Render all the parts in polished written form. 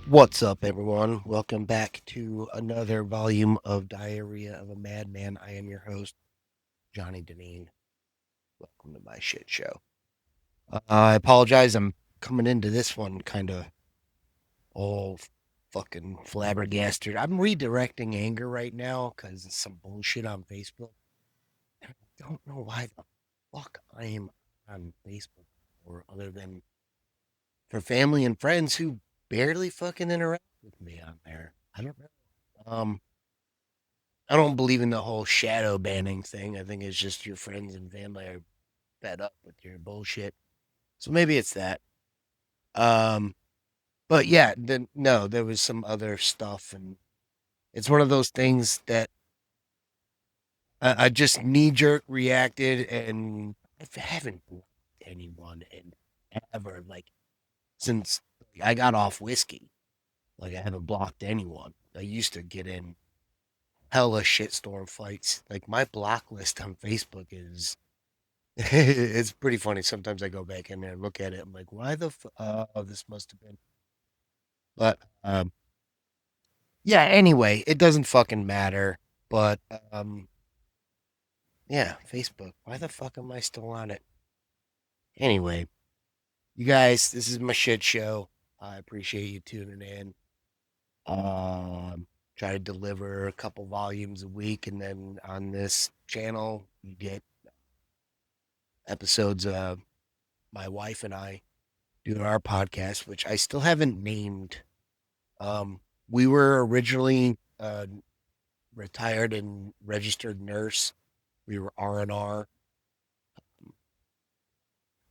What's up, everyone? Welcome back to another volume of Diarrhea of a Madman. I am your host, Johnny Deneen. Welcome to my shit show. I apologize. I'm coming into this one kind of all fucking flabbergasted. I'm redirecting anger right now because of some bullshit on Facebook. And I don't know why the fuck I am on Facebook or other than for family and friends who barely fucking interact with me on there. I don't know. I don't believe in the whole shadow banning thing. I think it's just your friends and family are fed up with your bullshit. So maybe it's that. Um, but yeah, then no, there was some other stuff, and it's one of those things that I just knee jerk reacted, and I haven't blocked anyone in ever like since I got off whiskey. Like I haven't blocked anyone. I used to get in hella shitstorm fights. Like my block list on Facebook is it's pretty funny. Sometimes I go back in there and look at it. I'm like, why the oh, this must have been. But yeah. Anyway, it doesn't fucking matter. But yeah, Facebook. Why the fuck am I still on it? Anyway, you guys, this is my shit show. I appreciate you tuning in. Um, Try to deliver a couple volumes a week, and then on this channel, you get episodes of my wife and I doing our podcast, which I still haven't named. Um, we were originally retired and registered nurse. We were R&R.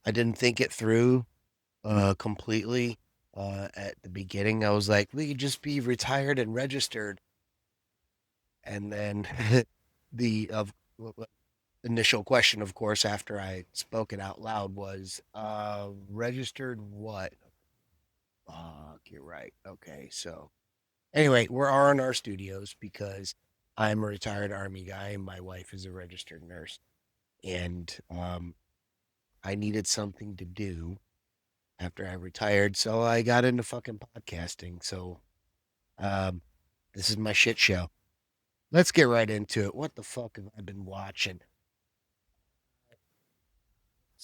I didn't think it through completely at the beginning. I was like, we could just be retired and registered. And then the initial question, of course, after I spoke it out loud was, registered what? Fuck, you're right. Okay, so anyway, we're R&R Studios because I'm a retired Army guy and my wife is a registered nurse. And I needed something to do after I retired, so I got into fucking podcasting. So um, this is my shit show. Let's get right into it. What the fuck have I been watching?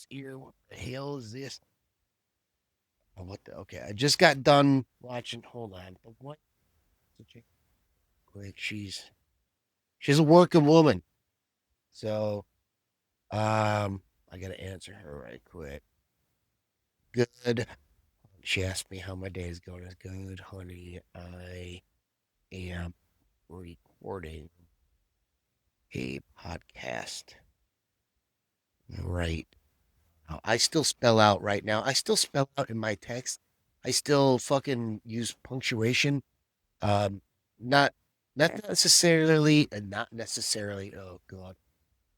Here, what the hell is this? Oh, what the? Okay, I just got done watching. Hold on, the what? Quick, she's a working woman, so I gotta answer her right quick. Good. She asked me how my day is going. It's good, honey. I am recording a podcast right now. I still spell out right now. I still spell out in my text. I still fucking use punctuation. Um, not not necessarily, not necessarily. Oh god.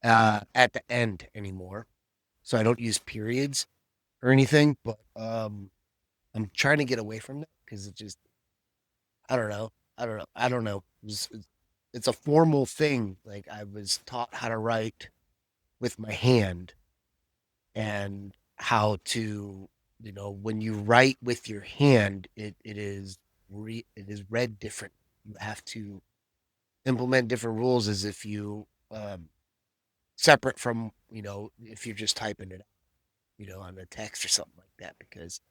At the end anymore. So I don't use periods or anything. But I'm trying to get away from that because it just I don't know. I don't know. It's a formal thing. Like I was taught how to write with my hand and how to, when you write with your hand, it is read different. You have to implement different rules as if you separate from, if you're just typing it, on the text or something like that. Because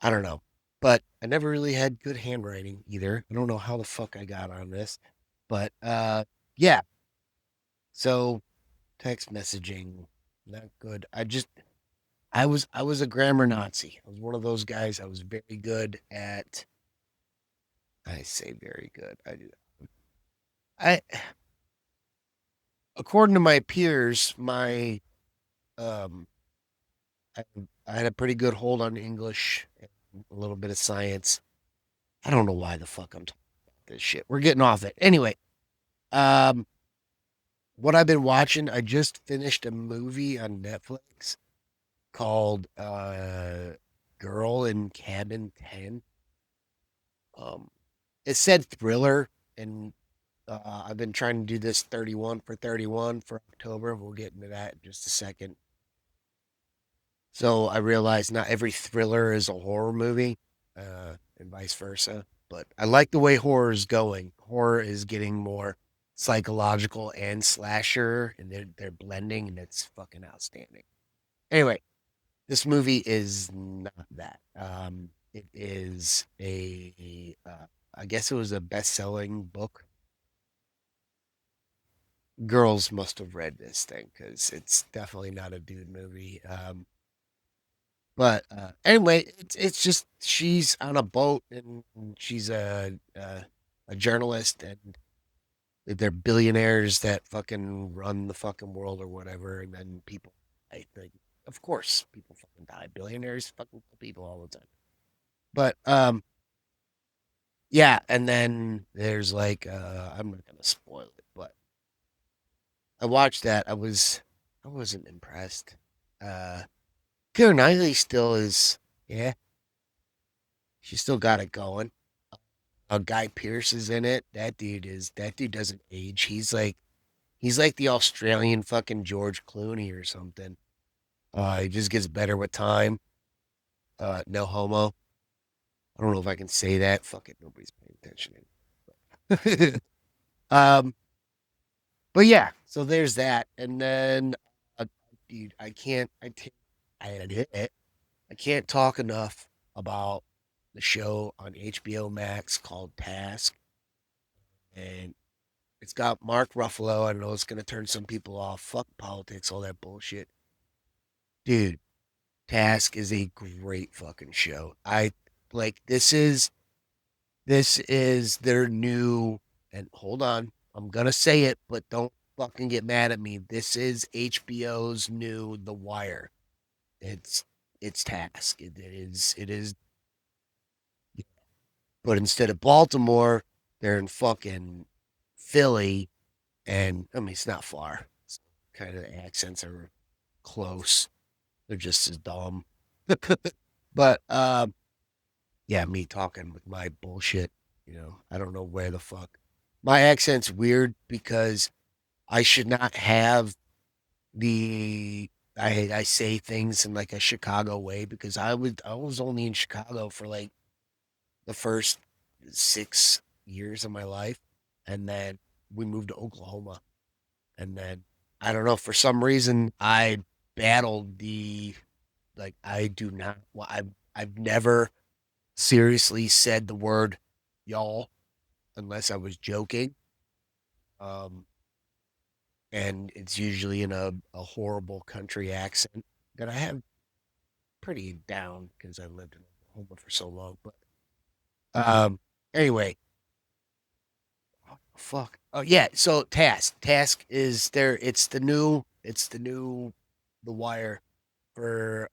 I don't know. But I never really had good handwriting either. I don't know how the fuck I got on this. But yeah. So text messaging, not good. I was a grammar Nazi. I was one of those guys. I was very good at I say very good. I according to my peers, my um I, I had a pretty good hold on English and a little bit of science. I don't know why the fuck I'm talking about this shit. We're getting off it. Anyway, um what I've been watching, I just finished a movie on Netflix called Girl in Cabin 10. Um it said thriller, and I've been trying to do this 31 for 31 for October. We'll get into that in just a second. So I realized not every thriller is a horror movie. and vice versa. But I like the way horror is going. Horror is getting more psychological and slasher, and they're blending, and it's fucking outstanding. Anyway, this movie is not that. It is I guess it was a best-selling book. Girls must have read this thing because it's definitely not a dude movie. But anyway, it's just she's on a boat and she's a journalist and they're billionaires that fucking run the fucking world or whatever, and then people, I think, of course, people fucking die. Billionaires fucking kill people all the time. But yeah, and then there's like I'm not gonna spoil it, but I watched that. I wasn't impressed. Uh, Keira Knightley still is, yeah, she still got it going. Guy Pearce is in it. That dude doesn't age. He's like the Australian fucking George Clooney or something. He just gets better with time. No homo. I don't know if I can say that. Fuck it, nobody's paying attention. um, but yeah, so there's that, and then, uh, dude, I can't talk enough about the show on HBO Max called Task, and it's got Mark Ruffalo. I know it's gonna turn some people off. Fuck politics, all that bullshit, dude. Task is a great fucking show. I like this is their new, and hold on, I'm gonna say it, but don't fucking get mad at me. This is HBO's new The Wire. It's it's Task. It is, but instead of Baltimore, they're in fucking Philly, and I mean it's not far. It's kind of the accents are close. They're just as dumb. But yeah, me talking with my bullshit, I don't know where the fuck. My accent's weird because I should not have the I say things in like a Chicago way because I was only in Chicago for like the first 6 years of my life, and then we moved to Oklahoma, and then I don't know, for some reason I battled the, like, I do not well, I've never seriously said the word y'all unless I was joking. Um, and it's usually in a horrible country accent that I have pretty down because I lived in Oklahoma for so long. But um, anyway, oh, fuck. Oh yeah, so Task is there. It's the new The Wire for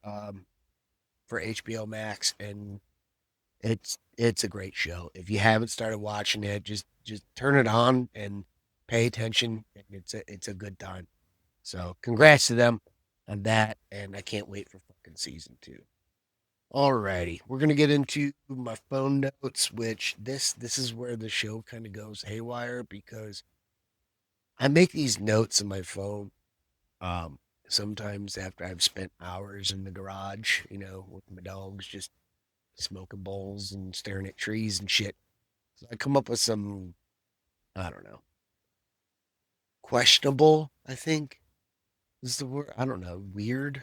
HBO Max, and it's a great show. If you haven't started watching it, just turn it on and pay attention, and it's a good time. So congrats to them on that, and I can't wait for fucking season two. Alrighty, we're gonna get into my phone notes, which this is where the show kind of goes haywire because I make these notes in my phone. Um, Sometimes after I've spent hours in the garage, with my dogs, just smoking bowls and staring at trees and shit. So I come up with some, I don't know, questionable, I think is the word. I don't know, weird.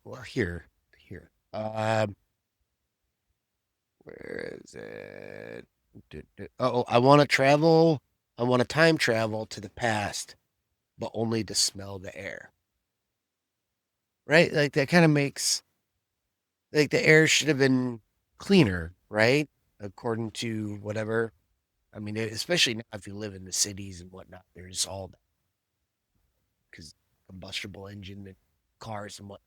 Well, here. Where is it? Oh, I want to travel. I want to time travel to the past, but only to smell the air. Right? Like that kind of makes, like, the air should have been cleaner, right? According to whatever. I mean, especially now if you live in the cities and whatnot, there's all that because combustible engine and cars and what.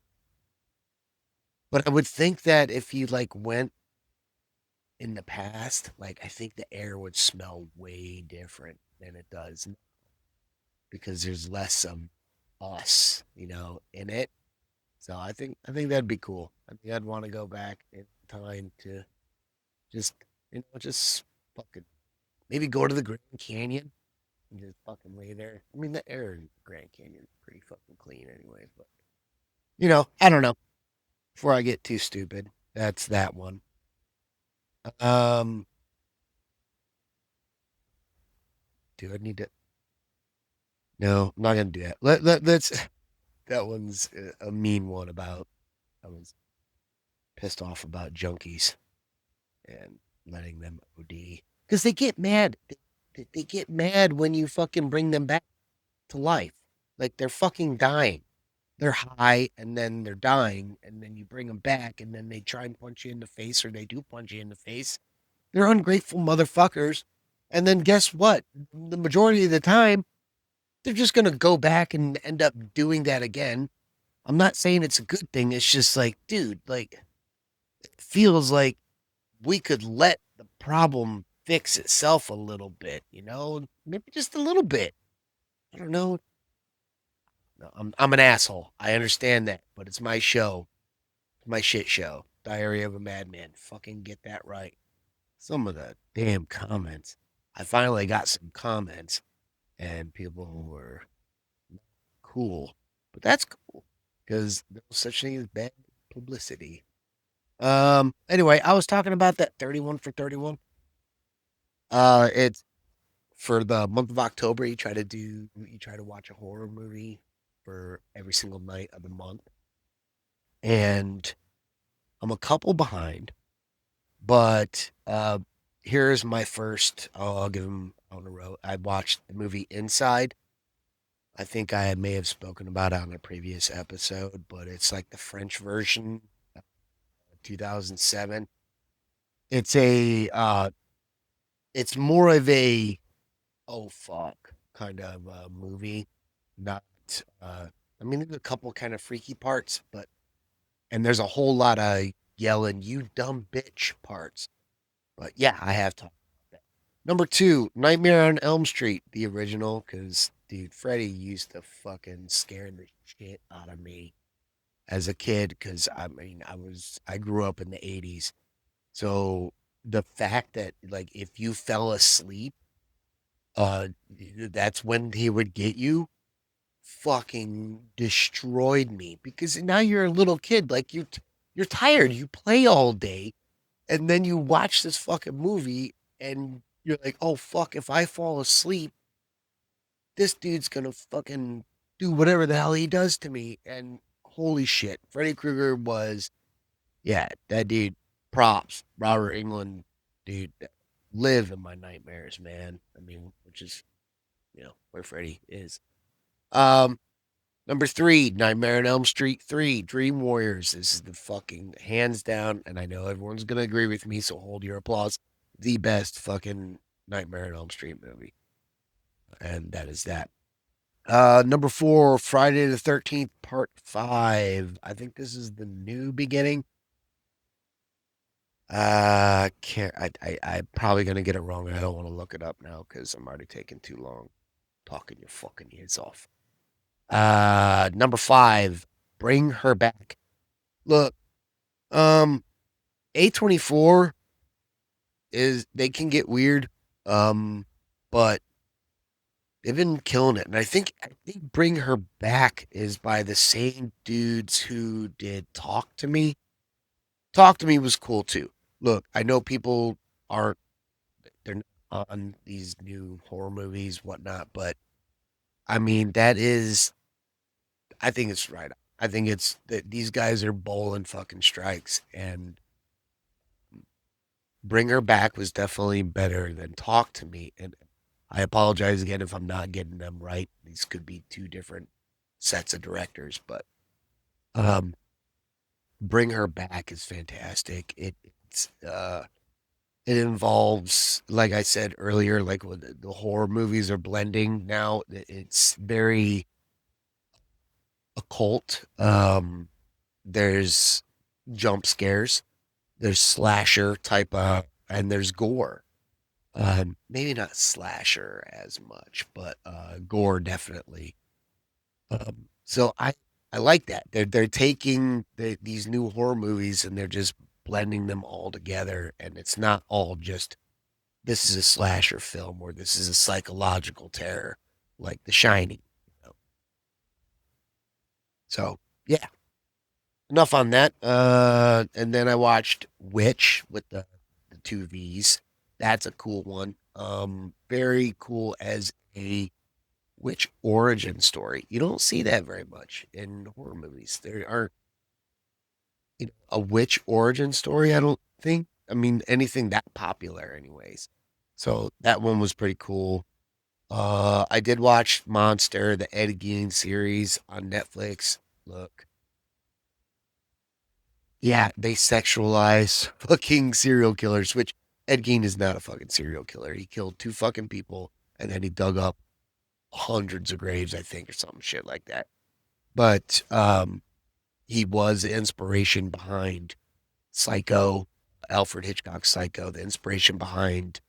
But I would think that if you like went in the past, like I think the air would smell way different than it does because there's less of us, in it. So I think that'd be cool. I think I'd want to go back in time to just just fucking maybe go to the Grand Canyon and just fucking lay there. I mean, the air in Grand Canyon is pretty fucking clean anyway, but I don't know. Before I get too stupid, that's that one. Um, do I need to? No, I'm not gonna do that. Let's. That one's a mean one about. I was pissed off about junkies and letting them OD because they get mad. They get mad when you fucking bring them back to life. Like they're fucking dying. They're high and then they're dying, and then you bring them back, and then they try and punch you in the face, or they do punch you in the face. They're ungrateful motherfuckers. And then guess what? The majority of the time, they're just gonna go back and end up doing that again. I'm not saying it's a good thing. It's just like, dude, like it feels like we could let the problem fix itself a little bit, maybe just a little bit. I don't know. No, I'm an asshole. I understand that, but it's my show, my shit show. Diary of a Madman. Fucking get that right. Some of the damn comments. I finally got some comments, and people were cool, but that's cool because there's no such thing as bad publicity. Anyway, I was talking about that 31 for 31. It's for the month of October. You try to watch a horror movie for every single night of the month, and I'm a couple behind, but here's my first. I'll give them on the road. I watched the movie Inside. I think I may have spoken about it on a previous episode, but it's like the French version, 2007. It's a it's more of a oh fuck kind of movie. Not I mean there's a couple kind of freaky parts, but and there's a whole lot of yelling you dumb bitch parts. But yeah, I have talked about that. Number two, Nightmare on Elm Street, the original, because dude, Freddy used to fucking scare the shit out of me as a kid. Because I mean, I grew up in the '80s, so the fact that like if you fell asleep, uh, that's when he would get you. Fucking destroyed me because now you're a little kid, like you're tired, you play all day, and then you watch this fucking movie and you're like, oh fuck, if I fall asleep, this dude's gonna fucking do whatever the hell he does to me. And holy shit, Freddy Krueger was, yeah, that dude, props. Robert England, dude, live in my nightmares, man. I mean, which is, where Freddy is. Um, Number three, Nightmare on Elm Street 3, Dream Warriors. This is the fucking hands down, and I know everyone's going to agree with me, so hold your applause. The best fucking Nightmare on Elm Street movie. And that is that. Number four, Friday the 13th, Part 5. I think this is the new beginning. Can't, I'm probably going to get it wrong, and I don't want to look it up now because I'm already taking too long talking your fucking ears off. Number five, Bring Her Back. Look, Um, A24 is they can get weird. But they've been killing it. And I think Bring Her Back is by the same dudes who did Talk to Me. Talk to Me was cool too. Look, I know people aren't they're not on these new horror movies, whatnot, but I mean I think it's right. I think it's that these guys are bowling fucking strikes, and Bring Her Back was definitely better than Talk to Me. And I apologize again if I'm not getting them right. These could be two different sets of directors, but um, Bring Her Back is fantastic. It involves, like I said earlier, like when the horror movies are blending now. It's very occult. There's jump scares, there's slasher type of, and there's gore. Maybe not slasher as much, but gore definitely. So I like that. They're taking these new horror movies and they're just blending them all together, and it's not all just this is a slasher film or this is a psychological terror like The Shining. You know? So yeah, enough on that. And then I watched Witch with the with two V's. That's a cool one. Very cool as a witch origin story. You don't see that very much in horror movies. There aren't, a witch origin story. I don't think. I mean, anything that popular, anyways. So that one was pretty cool. I did watch Monster, the Ed Gein series on Netflix. Look, yeah, they sexualize fucking serial killers, which Ed Gein is not a fucking serial killer. He killed two fucking people and then he dug up hundreds of graves, I think, or some shit like that. But he was the inspiration behind Psycho, Alfred Hitchcock's Psycho, the inspiration behind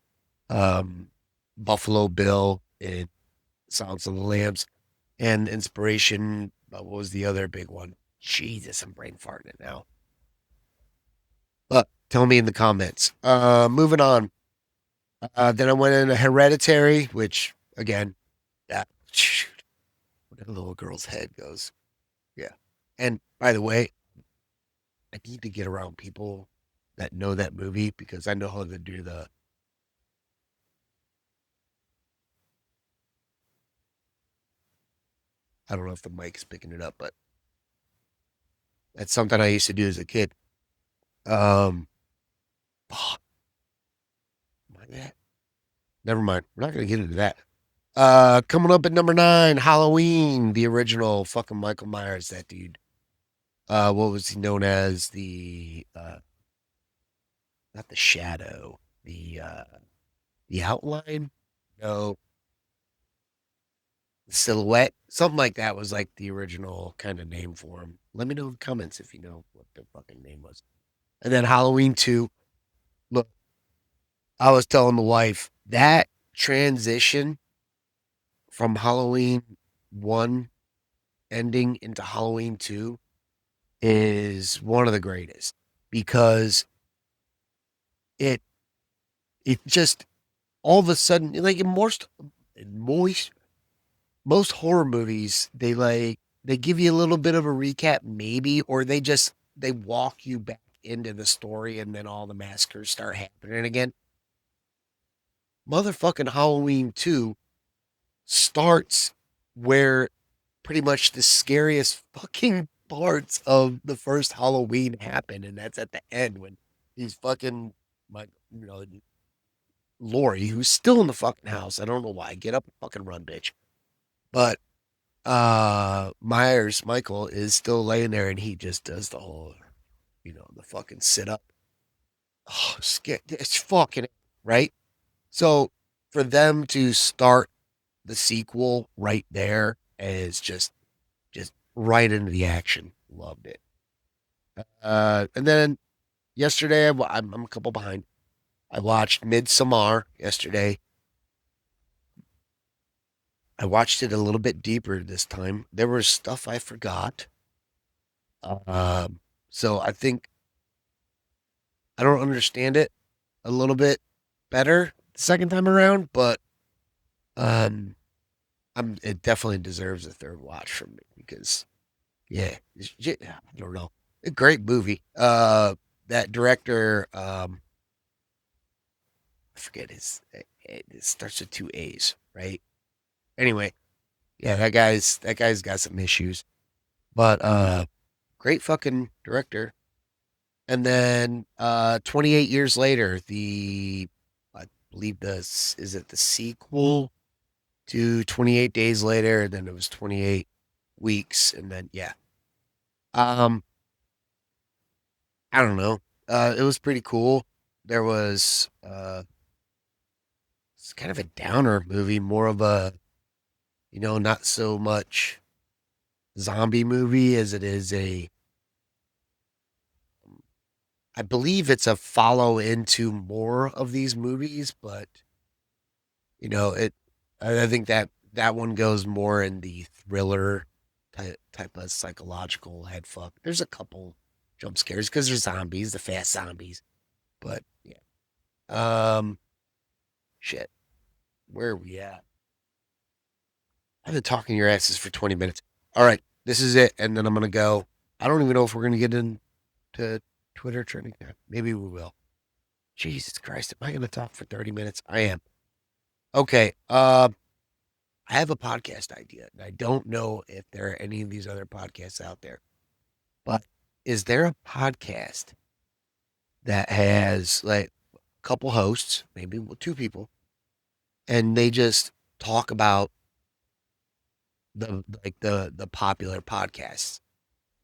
um, Buffalo Bill in Silence of the Lambs, and inspiration. What was the other big one? Jesus, I'm brain farting it now. But tell me in the comments. Moving on. Then I went into Hereditary, which again, that where the little girl's head goes. Yeah. And by the way, I need to get around people that know that movie because I know how to do the. I don't know if the mic's picking it up, but that's something I used to do as a kid. Um, oh, never mind. We're not gonna get into that. Coming up at number 9, Halloween, the original fucking Michael Myers, that dude. What was he known as? The not the shadow, the outline? No, the silhouette. Something like that was like the original kind of name for him. Let me know in the comments if you know what the fucking name was. And then Halloween 2. Look, I was telling the wife that transition from Halloween 1 ending into Halloween 2 is one of the greatest because it it just all of a sudden, like most most horror movies, they give you a little bit of a recap maybe, or they walk you back into the story and then all the massacres start happening again. Motherfucking Halloween 2 starts where pretty much the scariest fucking parts of the first Halloween happen, and that's at the end when he's fucking my Lori, who's still in the fucking house. I don't know why. Get up and fucking run, bitch. But Myers, Michael, is still laying there and he just does the whole, the fucking sit up. Oh, it's fucking right. So for them to start the sequel right there is just right into the action. Loved it. And then yesterday, I'm a couple behind. I watched Midsommar yesterday. I watched it a little bit deeper this time. There was stuff I forgot. Um, so I think I don't understand it a little bit better the second time around, but um, it definitely deserves a third watch from me because yeah, I don't know, a great movie. That director, I forget it starts with two A's, right? Anyway, yeah, that guy's got some issues, but great fucking director. And then 28 years later, I believe this is it the sequel to 28 Days Later, and then it was 28 weeks, and then yeah. Um, I don't know. It was pretty cool. There was it's kind of a downer movie, more of a, not so much zombie movie as it is I believe it's a follow into more of these movies, but it. I think that one goes more in the thriller type of psychological head fuck. There's a couple jump scares because there's zombies, the fast zombies, but yeah. Shit. Where are we at? I've been talking your asses for 20 minutes. All right, this is it, and then I'm gonna go. I don't even know if we're gonna get into Twitter trending. Maybe we will. Jesus Christ, am I going to talk for 30 minutes? I am. Okay. I have a podcast idea, and I don't know if there are any of these other podcasts out there, but is there a podcast that has like a couple hosts, maybe two people, and they just talk about the popular podcasts?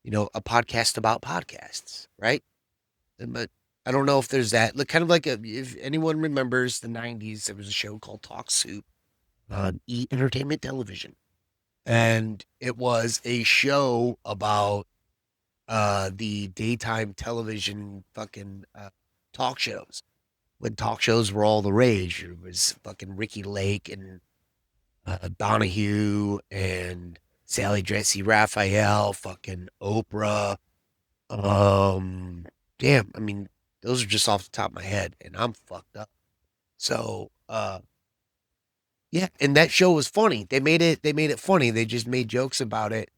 You know, a podcast about podcasts, right? But I don't know if there's that. Look, kind of like if anyone remembers the '90s, there was a show called Talk Soup on Entertainment Television, and it was a show about the daytime television fucking talk shows when talk shows were all the rage. It was fucking Ricky Lake and Donahue and Sally Jesse Raphael, fucking Oprah. Um, damn, I mean, those are just off the top of my head, and I'm fucked up. So, yeah, and that show was funny. They made it funny. They just made jokes about it.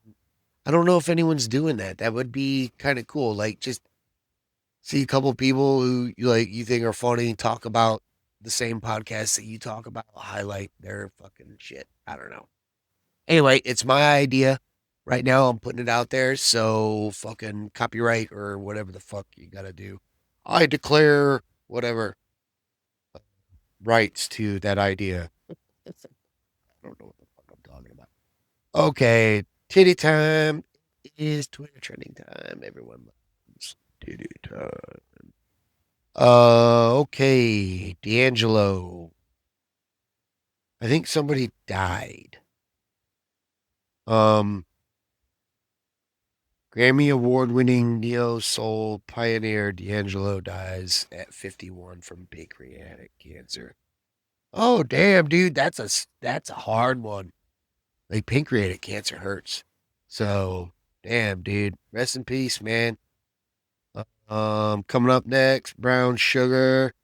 I don't know if anyone's doing that. That would be kind of cool. Like just see a couple people who you think are funny talk about the same podcast that you talk about, highlight their fucking shit. I don't know. Anyway, it's my idea. Right now I'm putting it out there, so fucking copyright or whatever the fuck you gotta do. I declare whatever rights to that idea. I don't know what the fuck I'm talking about. Okay, titty time is Twitter trending time. Everyone loves titty time. Okay, D'Angelo. I think somebody died. Um, Grammy Award winning neo soul pioneer D'Angelo dies at 51 from pancreatic cancer. Oh damn, dude, that's a hard one. Like pancreatic cancer hurts. So, damn, dude. Rest in peace, man. Coming up next, Brown Sugar.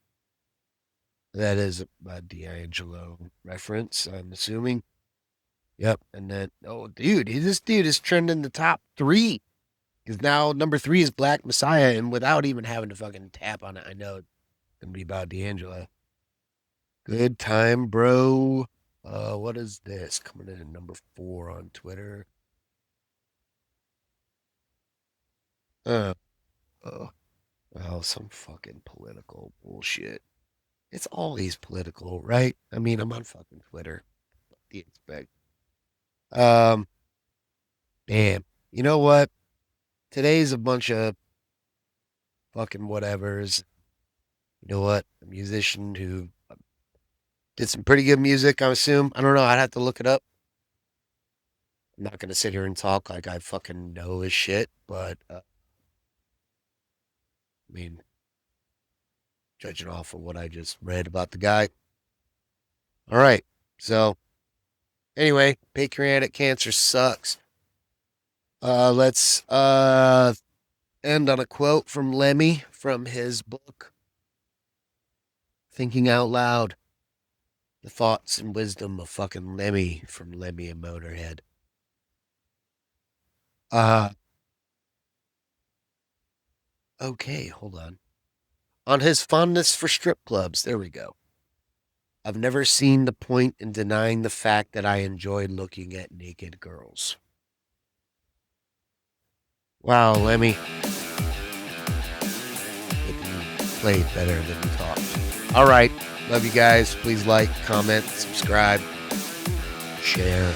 That is a D'Angelo reference, I'm assuming. Yep. And then, oh, dude, this dude is trending the top three. Because now number three is Black Messiah. And without even having to fucking tap on it, I know it's going to be about D'Angelo. Good time, bro. What is this? Coming in at number 4 on Twitter. Uh, oh, oh, some fucking political bullshit. It's always political, right? I mean, I'm on fucking Twitter. What do you expect? Um, damn. You know what? Today's a bunch of fucking whatevers. You know what? A musician who did some pretty good music, I assume. I don't know. I'd have to look it up. I'm not going to sit here and talk like I fucking know his shit, but I mean, judging off of what I just read about the guy. All right. So, anyway, pancreatic cancer sucks. Let's end on a quote from Lemmy from his book Thinking Out Loud. The thoughts and wisdom of fucking Lemmy from Lemmy and Motorhead. Uh okay, hold on. On his fondness for strip clubs, there we go. I've never seen the point in denying the fact that I enjoy looking at naked girls. Wow, Lemmy. You played better than you talked. All right. Love you guys. Please like, comment, subscribe, share.